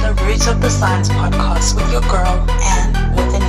the Roots of the Science podcast with your girl, Anne with an E.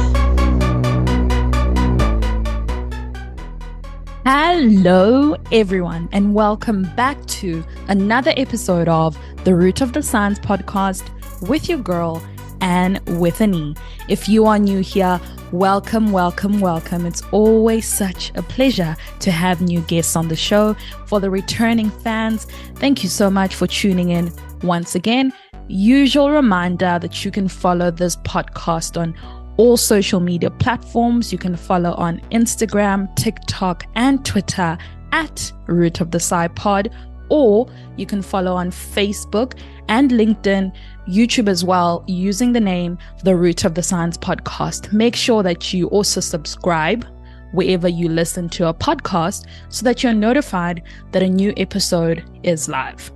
Hello, everyone, and welcome back to another episode of the Root of the Science podcast with your girl, Anne with an E. If you are new here, welcome. It's always such a pleasure to have new guests on the show. For the returning fans, thank you so much for tuning in once again. Usual reminder that you can follow this podcast on all social media platforms. You can follow on Instagram, TikTok, and Twitter at Root of the Sci Pod, or you can follow on Facebook and LinkedIn, YouTube as well, using the name The Root of the Science Podcast. Make sure that you also subscribe wherever you listen to a podcast so that you're notified that a new episode is live.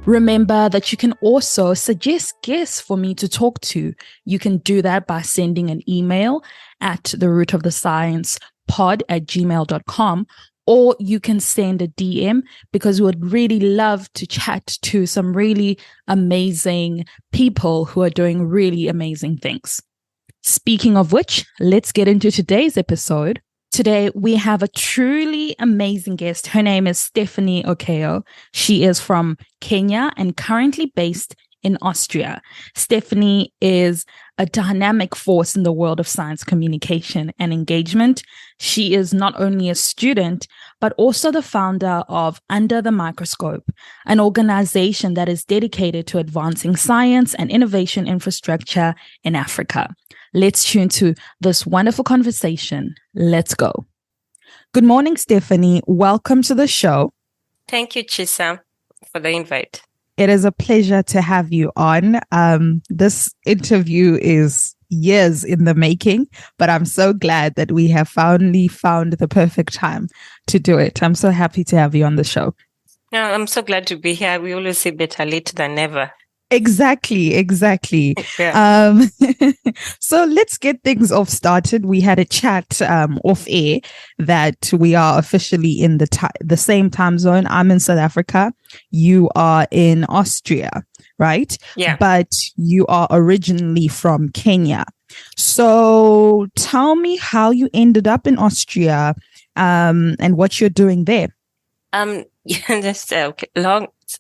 Remember that you can also suggest guests for me to talk to. You can do that by sending an email at therootofthesciencepod@gmail.com, or you can send a DM, because we would really love to chat to some really amazing people who are doing really amazing things. Speaking of which, let's get into today's episode. Today, we have a truly amazing guest. Her name is Stephanie Okeyo. She is from Kenya and currently based in Austria. Stephanie is a dynamic force in the world of science communication and engagement. She is not only a student, but also the founder of Under the Microscope, an organization that is dedicated to advancing science and innovation infrastructure in Africa. Let's tune to this wonderful conversation. Let's go. Good morning, Stephanie. Welcome to the show. Thank you, Chisa, for the invite. It is a pleasure to have you on. This interview is years in the making, but I'm so glad that we have finally found the perfect time to do it. I'm so happy to have you on the show. No, I'm so glad to be here. We always say better late than never. Exactly. Yeah. So let's get things off started. We had a chat off air that we are officially in the same time zone. I'm in South Africa. You are in Austria, right? Yeah. But you are originally from Kenya. So tell me how you ended up in Austria and what you're doing there. Okay.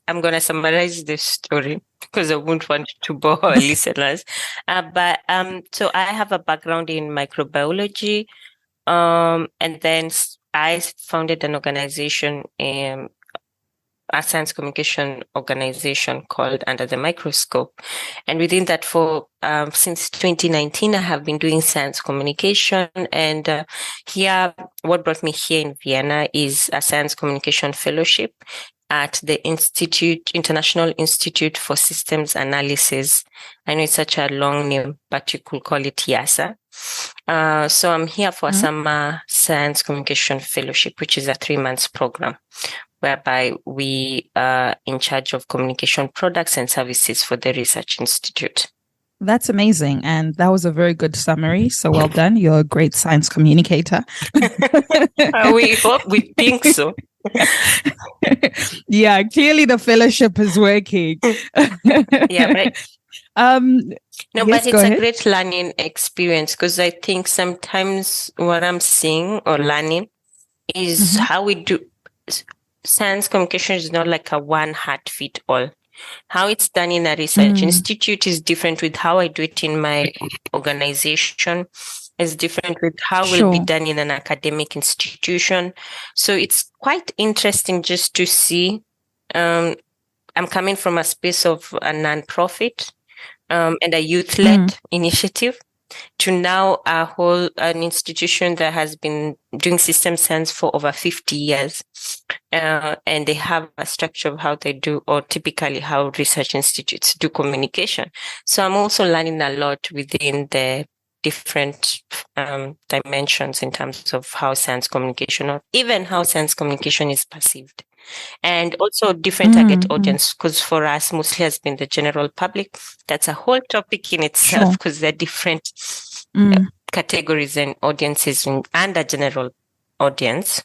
I'm going to summarize this story because I won't want to bore our listeners. So I have a background in microbiology, and then I founded an organization, a science communication organization called Under the Microscope. And within that, since 2019, I have been doing science communication. And here, what brought me here in Vienna is a science communication fellowship at the International Institute for Systems Analysis. I know it's such a long name, but you could call it IASA. So I'm here for a summer science communication fellowship, which is a 3-month program, whereby we are in charge of communication products and services for the research institute. That's amazing. And that was a very good summary. So well done. You're a great science communicator. We think so. Yeah, clearly the fellowship is working. Yeah, right. Yes, but it's ahead. a great learning experience, because I think sometimes what I'm seeing or learning is how we do science communication is not like a one hat fit all. How it's done in a research institute is different with how I do it in my organization. Is different with how will be done in an academic institution. So it's quite interesting just to see. I'm coming from a space of a nonprofit and a youth-led initiative to now an institution that has been doing system science for over 50 years. And they have a structure of how they do, or typically how research institutes do communication. So I'm also learning a lot within the different dimensions in terms of how science communication, or even how science communication is perceived. And also different target audience, because for us mostly has been the general public. That's a whole topic in itself, because there are different categories and audiences and a general audience.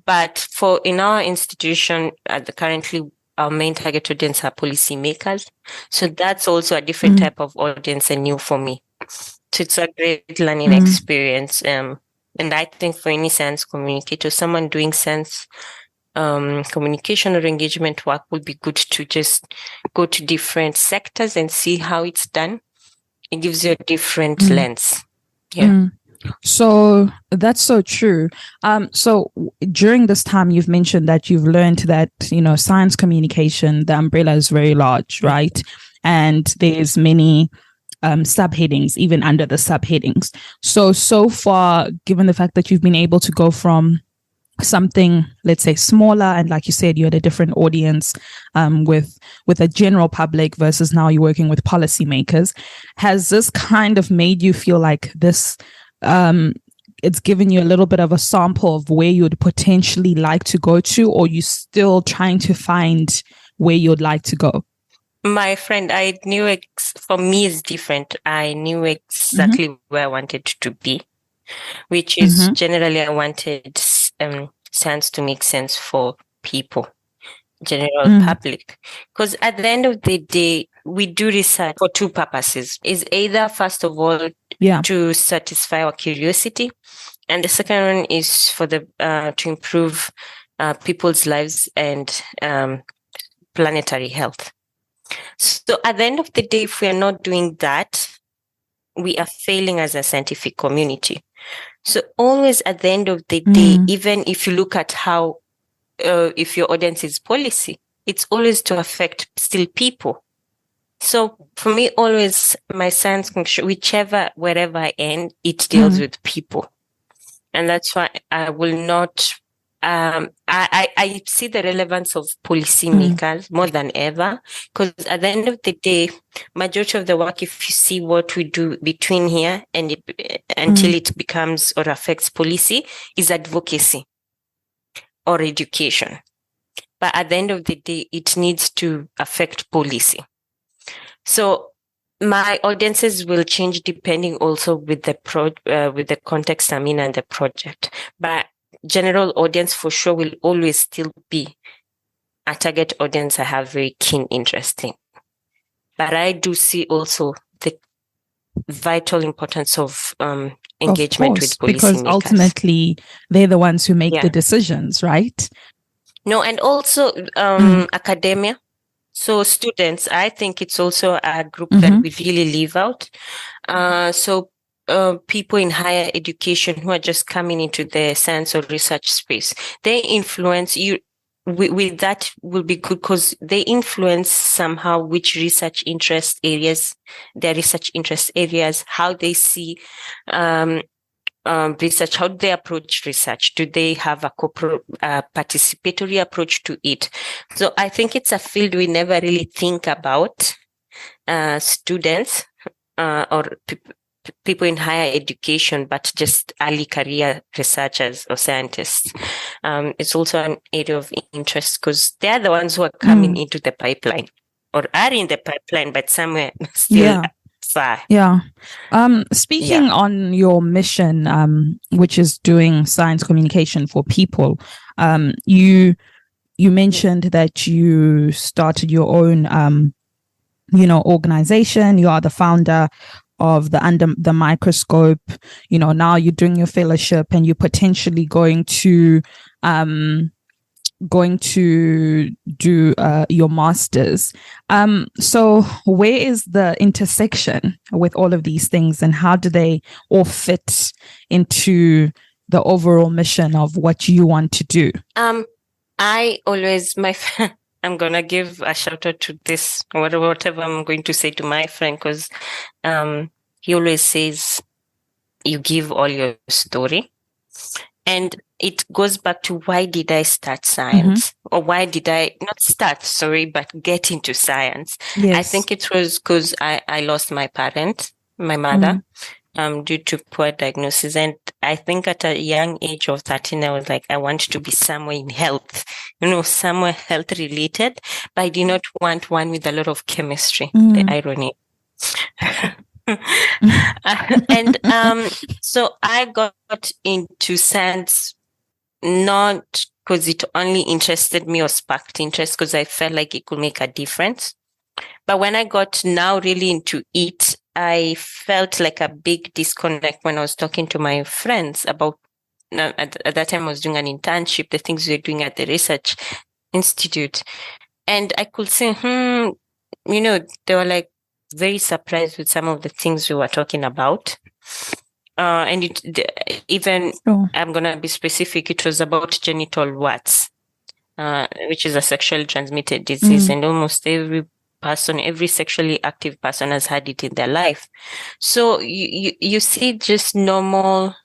But in our institution, currently our main target audience are policymakers. So that's also a different type of audience and new for me. So it's a great learning experience. And I think for any science communicator, someone doing science communication or engagement work would be good to just go to different sectors and see how it's done. It gives you a different lens. Yeah. So that's so true. So during this time, you've mentioned that you've learned that, science communication, the umbrella is very large, right? And there's many subheadings, even under the subheadings. So far, given the fact that you've been able to go from something, let's say, smaller, and like you said, you had a different audience with a general public versus now you're working with policymakers, has this kind of made you feel like this it's given you a little bit of a sample of where you'd potentially like to go to, or you still trying to find where you'd like to go? My friend, I knew for me it's different. I knew exactly where I wanted to be, which is generally I wanted science to make sense for people, general public. Because at the end of the day, we do research for two purposes. Is either, first of all, to satisfy our curiosity, and the second one is for the to improve people's lives and planetary health. So at the end of the day, if we are not doing that, we are failing as a scientific community. So always at the end of the day, even if you look at how, if your audience is policy, it's always to affect still people. So for me, always my science, wherever I end, it deals with people. And that's why I will not, I see the relevance of policymakers more than ever, because at the end of the day, majority of the work, if you see what we do between here and until it becomes or affects policy, is advocacy or education. But at the end of the day, it needs to affect policy. So my audiences will change depending also with the context I'm in and the project. But general audience for sure will always still be a target audience I have very keen interest in. But I do see also the vital importance of engagement with policymakers. Because ultimately they're the ones who make the decisions, right? No, and also academia. So students, I think it's also a group that we really leave out. So people in higher education who are just coming into the science or research space, they influence you. With that will be good because they influence somehow which their research interest areas, how they see research, how do they approach research? Do they have a participatory approach to it? So I think it's a field we never really think about students or people in higher education, but just early career researchers or scientists. It's also an area of interest because they're the ones who are coming into the pipeline or are in the pipeline, but somewhere still far. Speaking on your mission, which is doing science communication for people, you mentioned that you started your own organization. You are the founder of the Under the Microscope. Now you're doing your fellowship and you're potentially going to do your master's. So where is the intersection with all of these things, and how do they all fit into the overall mission of what you want to do? I'm going to give a shout out to this, whatever I'm going to say to my friend, because he always says, you give all your story. And it goes back to why did I start science? Or why did I not start, but get into science? Yes. I think it was because I lost my parent, my mother, due to poor diagnosis. And I think at a young age of 13, I was like, I want to be somewhere in health, somewhere health related, but I did not want one with a lot of chemistry, the irony. And so I got into science not because it only interested me or sparked interest because I felt like it could make a difference. But when I got now really into it, I felt like a big disconnect when I was talking to my friends about, at that time I was doing an internship, the things we were doing at the research institute. And I could say, they were like very surprised with some of the things we were talking about. And even, I'm going to be specific, it was about genital warts, which is a sexually transmitted disease. And almost every sexually active person has had it in their life. So you see just normal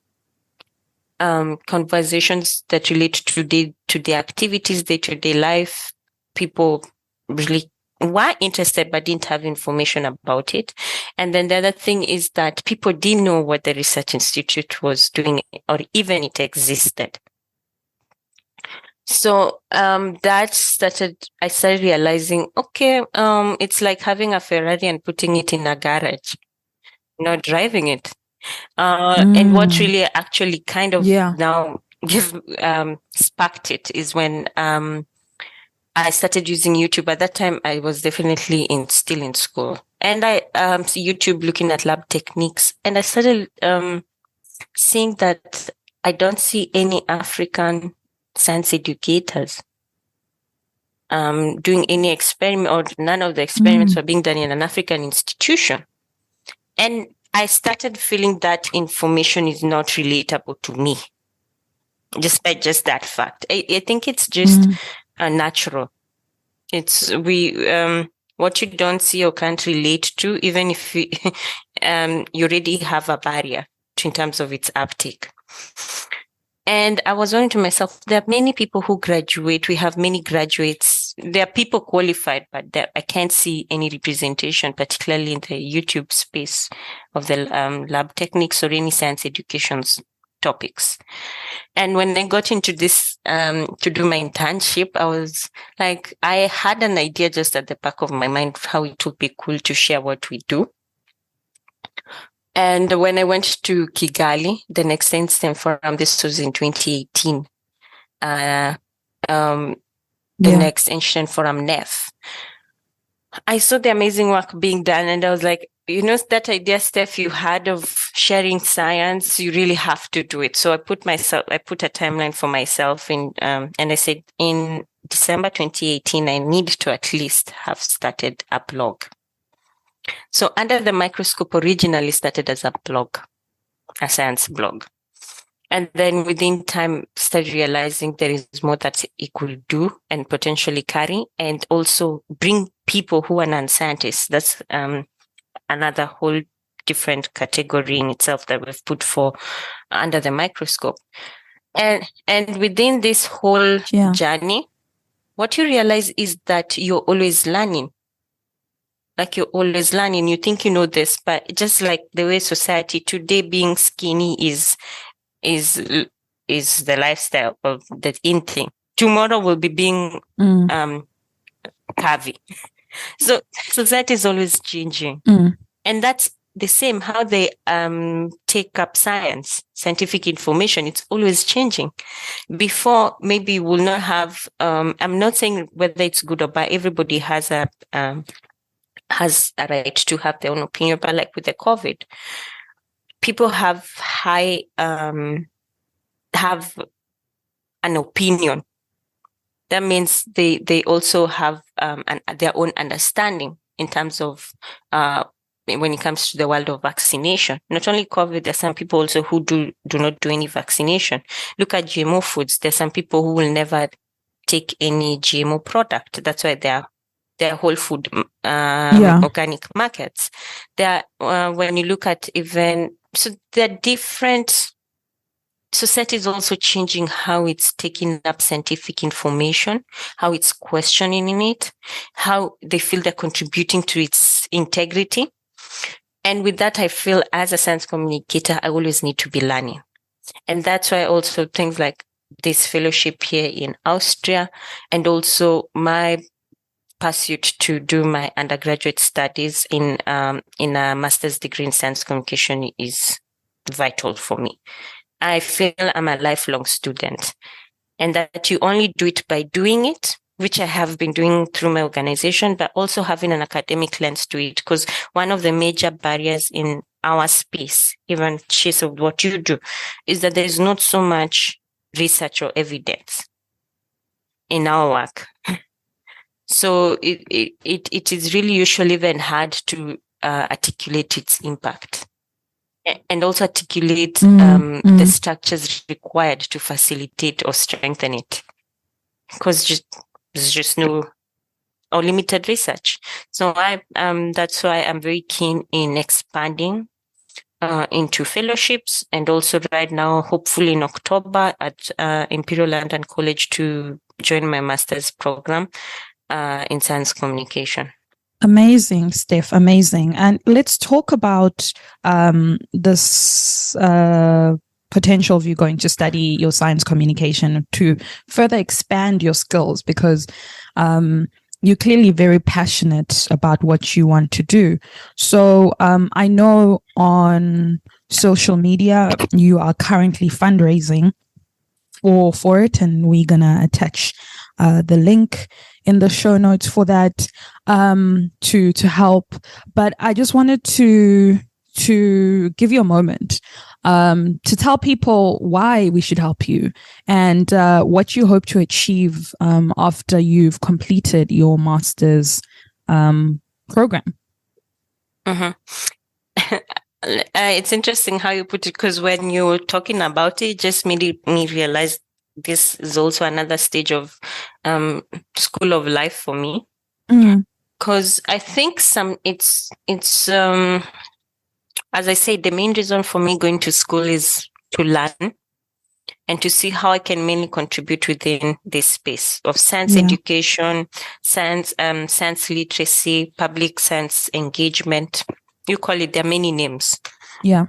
conversations that relate to the activities, day-to-day life. People really were interested but didn't have information about it. And then the other thing is that people didn't know what the research institute was doing or even it existed. So I started realizing, okay, it's like having a Ferrari and putting it in a garage, not driving it. And what really actually kind of now sparked it is when I started using YouTube. At that time, I was definitely still in school. And I see YouTube looking at lab techniques. And I started seeing that I don't see any African science educators doing any experiment, or none of the experiments were being done in an African institution. And I started feeling that information is not relatable to me, just by just that fact. I think it's just natural. It's what you don't see or can't relate to, even if you already have a barrier in terms of its uptake. And I was wondering to myself, there are many people who graduate. We have many graduates. There are people qualified, but I can't see any representation, particularly in the YouTube space of the lab techniques or any science education topics. And when I got into this to do my internship, I was like, I had an idea just at the back of my mind of how it would be cool to share what we do. And when I went to Kigali, the next Einstein Forum, this was in 2018, the next Einstein Forum, NEF, I saw the amazing work being done. And I was like, that idea, Steph, you had of sharing science, you really have to do it. So I put a timeline for myself and I said in December 2018, I need to at least have started a blog. So Under the Microscope originally started as a blog, a science blog. And then within time, started realizing there is more that it could do and potentially carry, and also bring people who are non-scientists. That's another whole different category in itself that we've put for Under the Microscope. And within this whole journey, what you realize is that you're always learning. Like you're always learning. You think you know this, but just like the way society today, being skinny is the lifestyle of the in thing. Tomorrow will be being curvy. So society is always changing. And that's the same how they take up scientific information. It's always changing. Before, maybe you will not have, I'm not saying whether it's good or bad. Everybody has a right to have their own opinion, but like with the COVID, people have have an opinion. That means they also have their own understanding in terms of when it comes to the world of vaccination. Not only COVID, there's some people also who do not do any vaccination. Look at GMO foods. There's some people who will never take any GMO product. That's why they're whole food organic markets. When you look at they're different. Society is also changing how it's taking up scientific information, how it's questioning it, how they feel they're contributing to its integrity. And with that, I feel as a science communicator, I always need to be learning. And that's why also things like this fellowship here in Austria, and also my pursuit to do my undergraduate studies in a master's degree in science communication is vital for me. I feel I'm a lifelong student. and that you only do it by doing it, which I have been doing through my organization, but also having an academic lens to it. Because one of the major barriers in our space, even Chase, of what you do, is that there's not so much research or evidence in our work. So it is really usually then hard to articulate its impact and also articulate the structures required to facilitate or strengthen it, because there's just no or limited research. So that's why I'm very keen in expanding into fellowships, and also right now, hopefully in October at Imperial London College to join my master's program in science communication. Amazing, Steph. Amazing. And let's talk about this potential of you going to study your science communication to further expand your skills, because you're clearly very passionate about what you want to do. So I know on social media you are currently fundraising for it, and we're gonna attach the link in the show notes for that to help. But I just wanted to give you a moment to tell people why we should help you, and what you hope to achieve after you've completed your master's program. It's interesting how you put it, because when you were talking about it, it just made me realize this is also another stage of school of life for me. Because I think it's as I say, the main reason for me going to school is to learn and to see how I can mainly contribute within this space of science education, science literacy, public science engagement. You call it, there are many names. Yeah.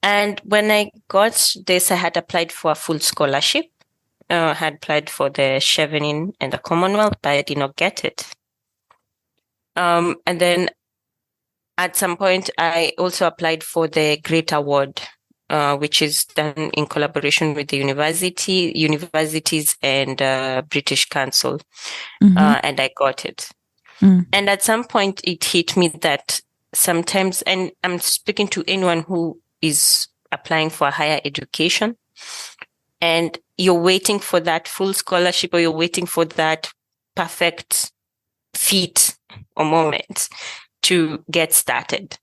And when I got this, I had applied for a full scholarship. I had applied for the Chevening and the Commonwealth, but I did not get it. And then at some point, I also applied for the Great Award, which is done in collaboration with the universities and British Council. And I got it. And at some point, it hit me that sometimes, and I'm speaking to anyone who is applying for higher education, and you're waiting for that full scholarship, or you're waiting for that perfect fit or moment to get started.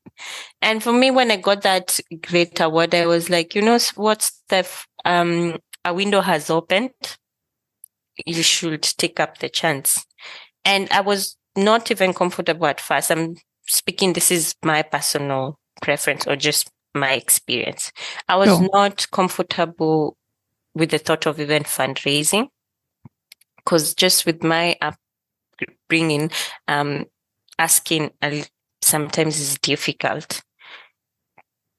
And for me, when I got that great award, I was like, you know what, Steph, a window has opened. You should take up the chance. And I was not even comfortable at first. I'm speaking, this is my personal preference or just my experience. I was not comfortable with the thought of even fundraising, because just with my upbringing, asking sometimes is difficult.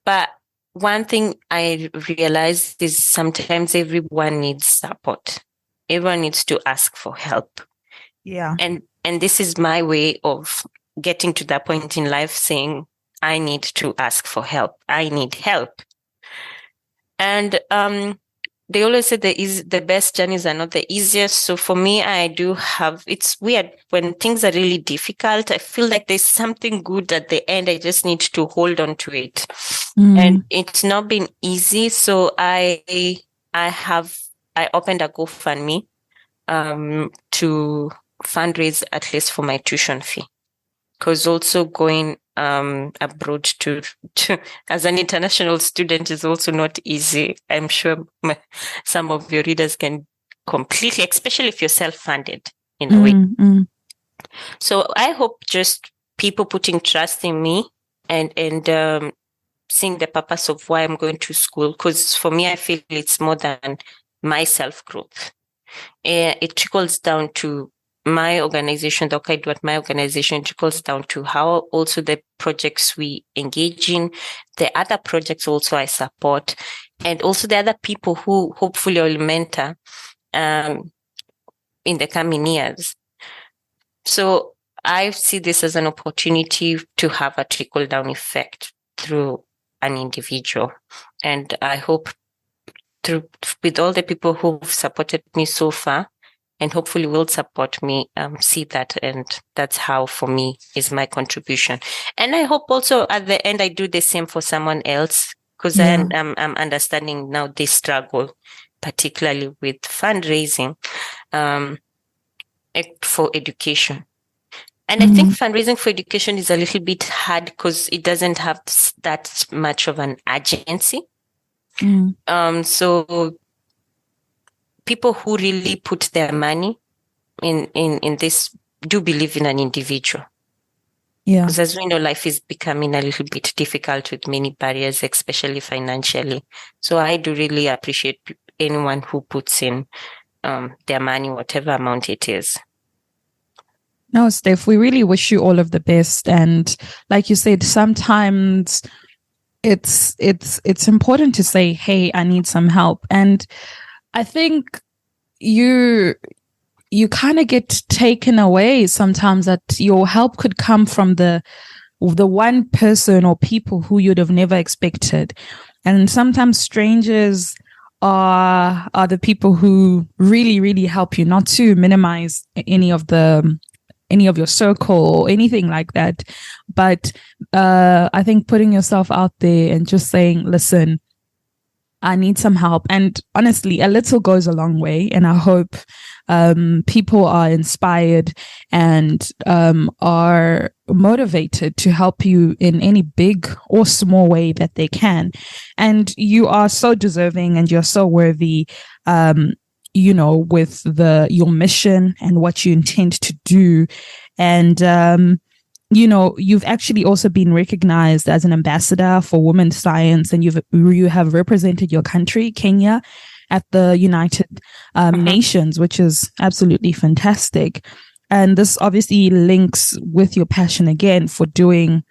But one thing I realized is sometimes everyone needs support. Everyone needs to ask for help. Yeah. And this is my way of getting to that point in life, saying, I need to ask for help. I need help. And they always say the best journeys are not the easiest. So for me, it's weird when things are really difficult. I feel like there's something good at the end. I just need to hold on to it. And it's not been easy. So I opened a GoFundMe to fundraise at least for my tuition fee. Because also going abroad to as an international student is also not easy. I'm sure some of your readers can completely, especially if you're self-funded in a way. So I hope just people putting trust in me and seeing the purpose of why I'm going to school. Because for me, I feel it's more than my self-growth. It trickles down to my organization, the work I do at my organization, trickles down to how also the projects we engage in, the other projects also I support, and also the other people who hopefully I will mentor in the coming years. So I see this as an opportunity to have a trickle-down effect through an individual. And I hope with all the people who've supported me so far and hopefully will support me, see that. And that's how, for me, is my contribution. And I hope also at the end, I do the same for someone else, because I'm understanding now this struggle, particularly with fundraising for education. And I think fundraising for education is a little bit hard because it doesn't have that much of an agency. So people who really put their money in this do believe in an individual. Yeah. Because as we know, life is becoming a little bit difficult with many barriers, especially financially. So I do really appreciate anyone who puts in their money, whatever amount it is. No, Steph, we really wish you all of the best. And like you said, sometimes it's important to say, hey, I need some help. And I think you kind of get taken away sometimes that your help could come from the one person or people who you'd have never expected. And sometimes strangers are the people who really, really help you, not to minimize any of your circle or anything like that. But I think putting yourself out there and just saying, listen, I need some help. And honestly, a little goes a long way. And I hope people are inspired and are motivated to help you in any big or small way that they can. And you are so deserving and you're so worthy, with your mission and what you intend to do. And you've actually also been recognized as an ambassador for women's science, and you have represented your country, Kenya, at the United Nations, which is absolutely fantastic. And this obviously links with your passion again for doing,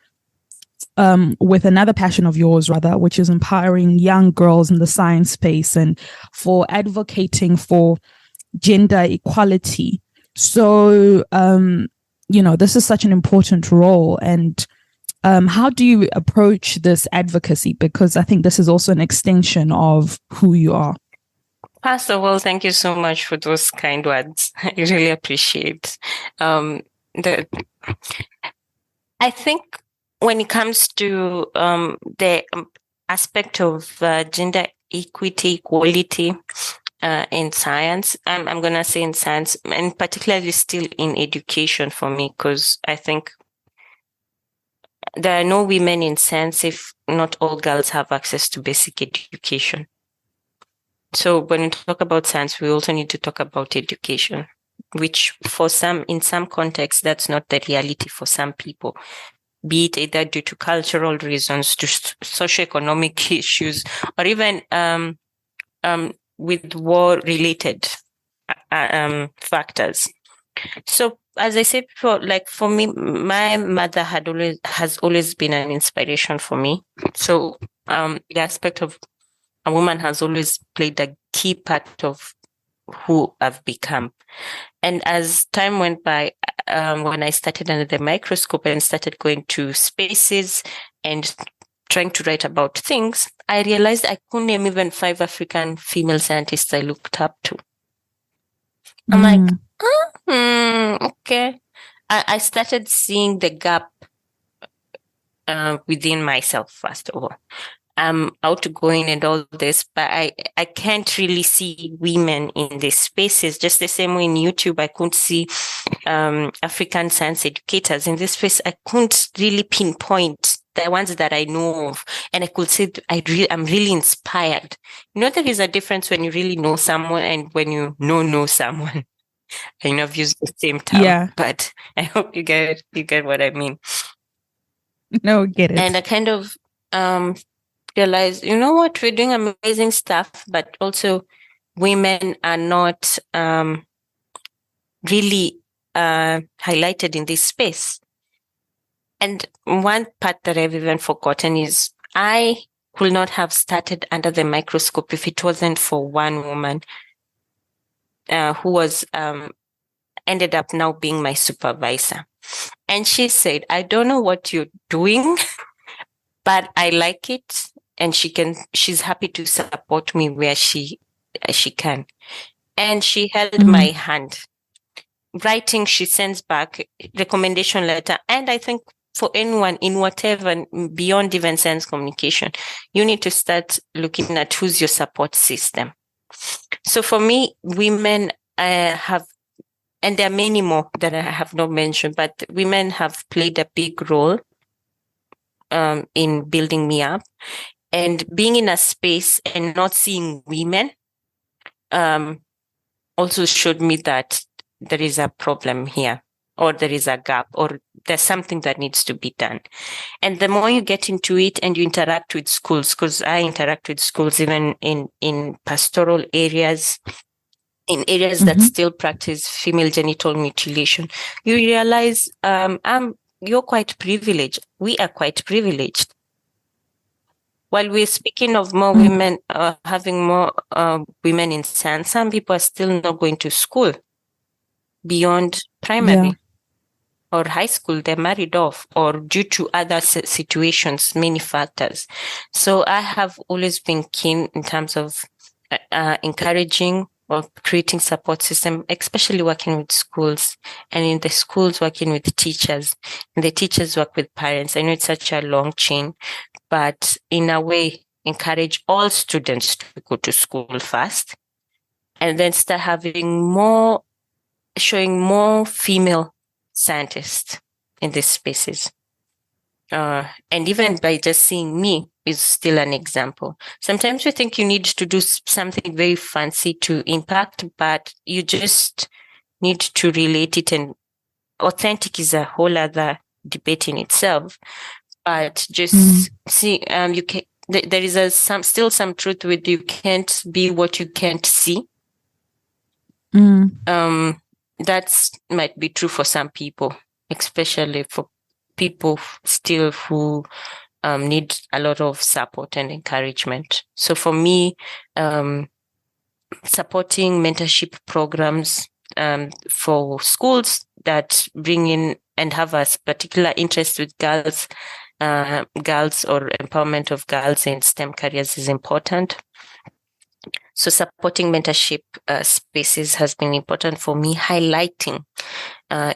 with another passion of yours, rather, which is empowering young girls in the science space and for advocating for gender equality. So, this is such an important role. And how do you approach this advocacy? Because I think this is also an extension of who you are. First of all, thank you so much for those kind words. I really appreciate. I think when it comes to the aspect of gender equality in science, I'm going to say in science, and particularly still in education for me, because I think there are no women in science if not all girls have access to basic education. So when we talk about science, we also need to talk about education, which in some contexts, that's not the reality for some people, be it either due to cultural reasons, to socioeconomic issues, or even with war-related factors. So, as I said before, like for me, my mother has always been an inspiration for me. So, the aspect of a woman has always played a key part of who I've become. And as time went by, when I started Under the Microscope and started going to spaces and trying to write about things, I realized I couldn't name even 5 African female scientists I looked up to. I'm like, okay. I started seeing the gap within myself, first of all. I'm outgoing and all this, but I can't really see women in these spaces. Just the same way in YouTube, I couldn't see African science educators in this space. I couldn't really pinpoint the ones that I know of, and I could say I'm really inspired. There is a difference when you really know someone and when you know someone. I know I've used the same term, but I hope you get what I mean. No, get it. And I kind of realize, what, we're doing amazing stuff, but also women are not really highlighted in this space. And one part that I've even forgotten is I could not have started Under the Microscope if it wasn't for one woman who was ended up now being my supervisor. And she said, I don't know what you're doing, but I like it. and she's happy to support me where she can. And she held my hand. Writing, she sends back recommendation letter. And I think for anyone in whatever, beyond even science communication, you need to start looking at who's your support system. So for me, women have, and there are many more that I have not mentioned, but women have played a big role in building me up. And being in a space and not seeing women also showed me that there is a problem here, or there is a gap, or there's something that needs to be done. And the more you get into it and you interact with schools, because I interact with schools even in pastoral areas, in areas that still practice female genital mutilation, you realize you're quite privileged. We are quite privileged. While we're speaking of more women, having more women in science, some people are still not going to school beyond primary or high school. They're married off, or due to other situations, many factors. So I have always been keen in terms of encouraging or creating support system, especially working with schools, and in the schools working with teachers, and the teachers work with parents. I know it's such a long chain, but in a way, encourage all students to go to school first, and then start showing more female scientists in these spaces. And even by just seeing me is still an example. Sometimes we think you need to do something very fancy to impact, but you just need to relate it, and authentic is a whole other debate in itself. But just see, you can. There is still some truth with you can't be what you can't see. That might be true for some people, especially for people still who need a lot of support and encouragement. So for me, supporting mentorship programs for schools that bring in and have a particular interest with girls or empowerment of girls in STEM careers is important. So supporting mentorship spaces has been important for me, highlighting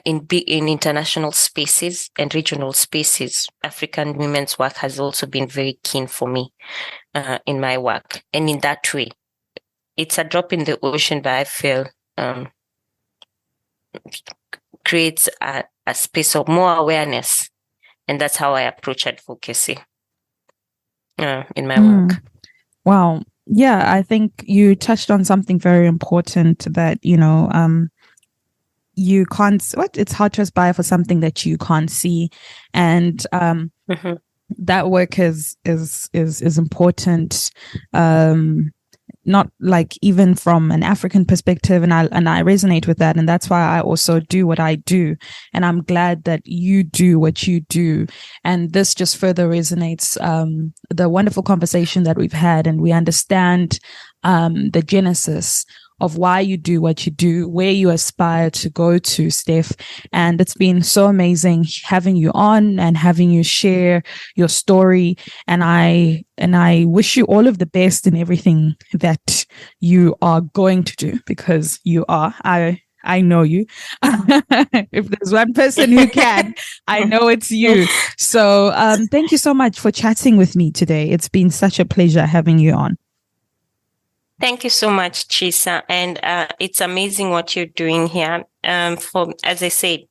in international spaces and regional spaces. African women's work has also been very keen for me in my work. And in that way, it's a drop in the ocean, but I feel creates a space of more awareness. And that's how I approach advocacy in my work. Wow. Yeah, I think you touched on something very important that, you can't, it's hard to aspire for something that you can't see. And that work is important. Not like even from an African perspective, and I resonate with that, and that's why I also do what I do, and I'm glad that you do what you do, and this just further resonates the wonderful conversation that we've had, and we understand the genesis of why you do what you do, where you aspire to go to, Steph. And it's been so amazing having you on and having you share your story. And I wish you all of the best in everything that you are going to do, because you are. I know you. If there's one person who can, I know it's you. So thank you so much for chatting with me today. It's been such a pleasure having you on. Thank you so much, Chisa. And it's amazing what you're doing here. As I said,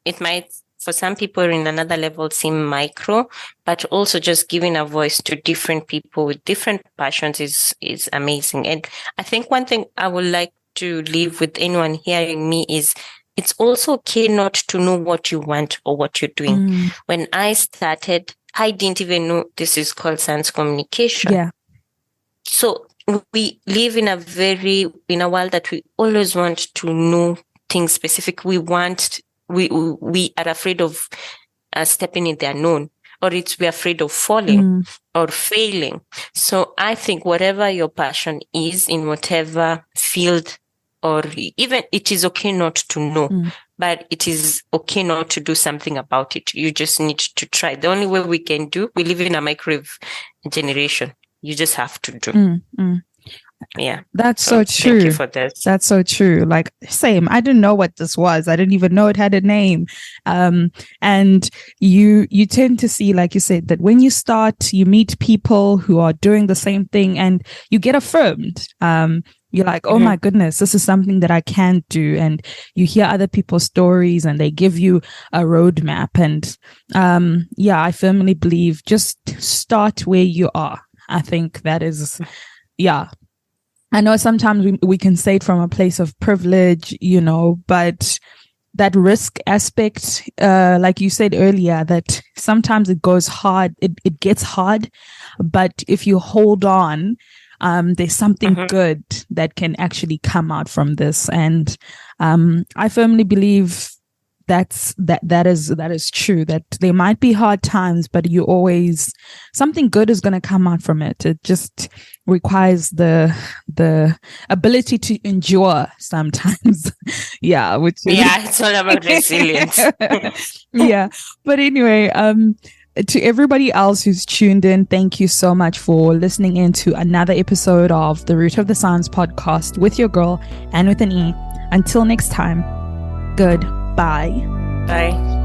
it might, for some people in another level, seem micro, but also just giving a voice to different people with different passions is amazing. And I think one thing I would like to leave with anyone hearing me is it's also okay not to know what you want or what you're doing. When I started, I didn't even know this is called science communication. Yeah. So we live in a world that we always want to know things specific. We are afraid of stepping in the unknown, or we're afraid of falling or failing. So I think whatever your passion is in whatever field, or even it is okay not to know, but it is okay not to do something about it. You just need to try. The only way we can do, we live in a microwave generation. You just have to do. Yeah. That's so true. Thank you for that. That's so true. Like, same. I didn't know what this was. I didn't even know it had a name. And you tend to see, like you said, that when you start, you meet people who are doing the same thing and you get affirmed. You're like, oh my goodness, this is something that I can do. And you hear other people's stories and they give you a roadmap. And I firmly believe just start where you are. I think that is, I know sometimes we can say it from a place of privilege, but that risk aspect, like you said earlier, that sometimes it goes hard, it gets hard, but if you hold on, there's something good that can actually come out from this. And I firmly believe that is true, that there might be hard times, but something good is going to come out from it. It just requires the ability to endure sometimes. It's all about resilience. But anyway, to everybody else who's tuned in, thank you so much for listening in to another episode of the Root of the Science podcast with your girl, and with an E. Until next time, goodbye. Bye.